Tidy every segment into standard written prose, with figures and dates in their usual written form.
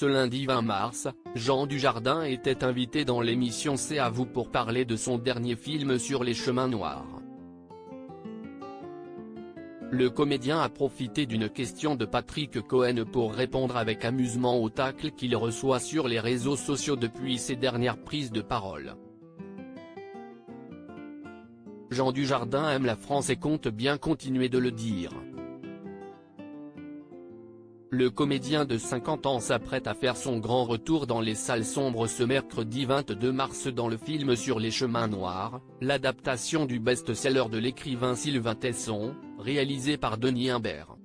Ce lundi 20 mars, Jean Dujardin était invité dans l'émission C'est à vous pour parler de son dernier film sur les chemins noirs. Le comédien a profité d'une question de Patrick Cohen pour répondre avec amusement aux tacles qu'il reçoit sur les réseaux sociaux depuis ses dernières prises de parole. Jean Dujardin aime la France et compte bien continuer de le dire. Le comédien de 50 ans s'apprête à faire son grand retour dans les salles sombres ce mercredi 22 mars dans le film Sur les chemins noirs, l'adaptation du best-seller de l'écrivain Sylvain Tesson, réalisé par Denis Imbert.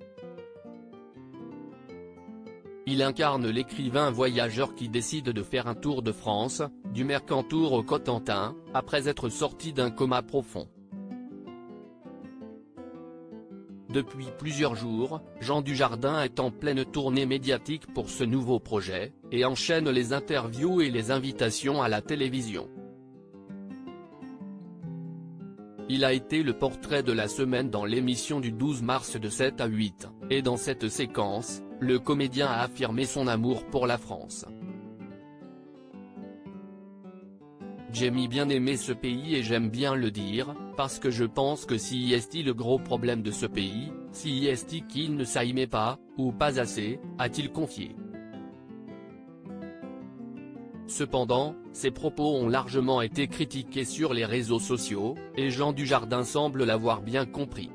Il incarne l'écrivain voyageur qui décide de faire un tour de France, du Mercantour au Cotentin, après être sorti d'un coma profond. Depuis plusieurs jours, Jean Dujardin est en pleine tournée médiatique pour ce nouveau projet, et enchaîne les interviews et les invitations à la télévision. Il a été le portrait de la semaine dans l'émission du 12 mars de 7 à 8, et dans cette séquence, le comédien a affirmé son amour pour la France. J'ai bien aimé ce pays et j'aime bien le dire, parce que je pense que si est le gros problème de ce pays, si est qu'il ne s'aimait pas, ou pas assez, a-t-il confié. Cependant, ces propos ont largement été critiqués sur les réseaux sociaux, et Jean Dujardin semble l'avoir bien compris.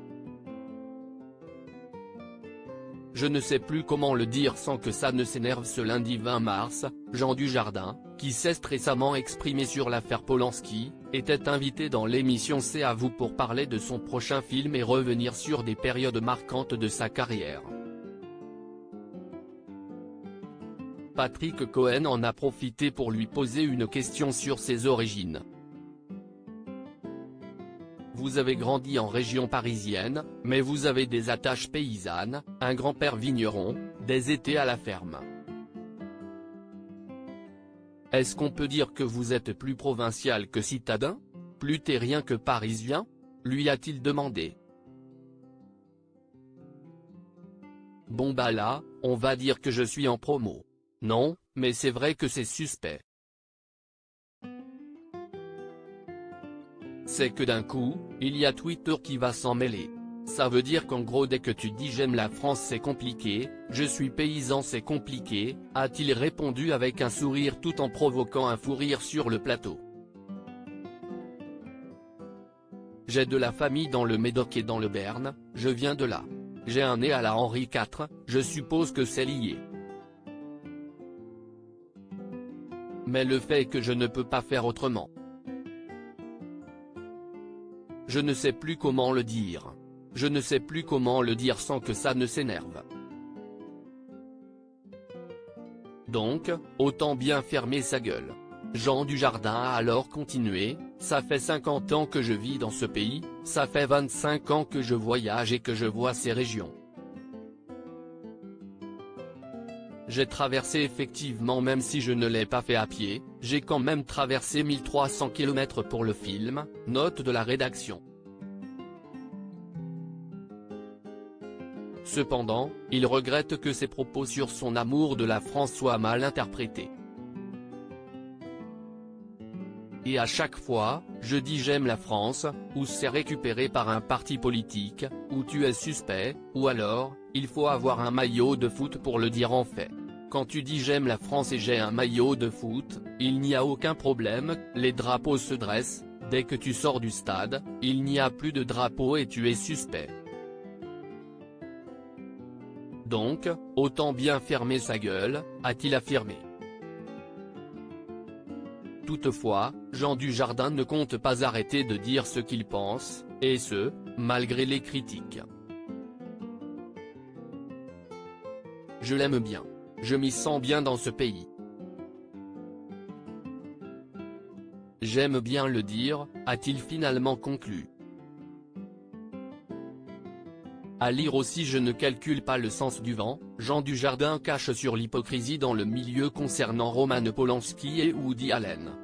Je ne sais plus comment le dire sans que ça ne s'énerve. Ce lundi 20 mars, Jean Dujardin, qui s'est récemment exprimé sur l'affaire Polanski, était invité dans l'émission C'est à vous pour parler de son prochain film et revenir sur des périodes marquantes de sa carrière. Patrick Cohen en a profité pour lui poser une question sur ses origines. Vous avez grandi en région parisienne, mais vous avez des attaches paysannes, un grand-père vigneron, des étés à la ferme. Est-ce qu'on peut dire que vous êtes plus provincial que citadin? Plus terrien que parisien? Lui a-t-il demandé. Bon bah là, on va dire que je suis en promo. Non, mais c'est vrai que c'est suspect. C'est que d'un coup, il y a Twitter qui va s'en mêler. Ça veut dire qu'en gros dès que tu dis j'aime la France c'est compliqué, je suis paysan c'est compliqué, a-t-il répondu avec un sourire tout en provoquant un fou rire sur le plateau. J'ai de la famille dans le Médoc et dans le Béarn, je viens de là. J'ai un nez à la Henri IV, je suppose que c'est lié. Mais le fait est que je ne peux pas faire autrement. Je ne sais plus comment le dire. Je ne sais plus comment le dire sans que ça ne s'énerve. Donc, autant bien fermer sa gueule. Jean Dujardin a alors continué, ça fait 50 ans que je vis dans ce pays, ça fait 25 ans que je voyage et que je vois ces régions. J'ai traversé effectivement, même si je ne l'ai pas fait à pied, j'ai quand même traversé 1300 km pour le film, note de la rédaction. Cependant, il regrette que ses propos sur son amour de la France soient mal interprétés. Et à chaque fois, je dis j'aime la France, ou c'est récupéré par un parti politique, ou tu es suspect, ou alors, il faut avoir un maillot de foot pour le dire en fait. Quand tu dis j'aime la France et j'ai un maillot de foot, il n'y a aucun problème, les drapeaux se dressent, dès que tu sors du stade, il n'y a plus de drapeau et tu es suspect. Donc, autant bien fermer sa gueule, a-t-il affirmé. Toutefois, Jean Dujardin ne compte pas arrêter de dire ce qu'il pense, et ce, malgré les critiques. Je l'aime bien. Je m'y sens bien dans ce pays. J'aime bien le dire, a-t-il finalement conclu. À lire aussi Je ne calcule pas le sens du vent, Jean Dujardin cache sur l'hypocrisie dans le milieu concernant Roman Polanski et Woody Allen.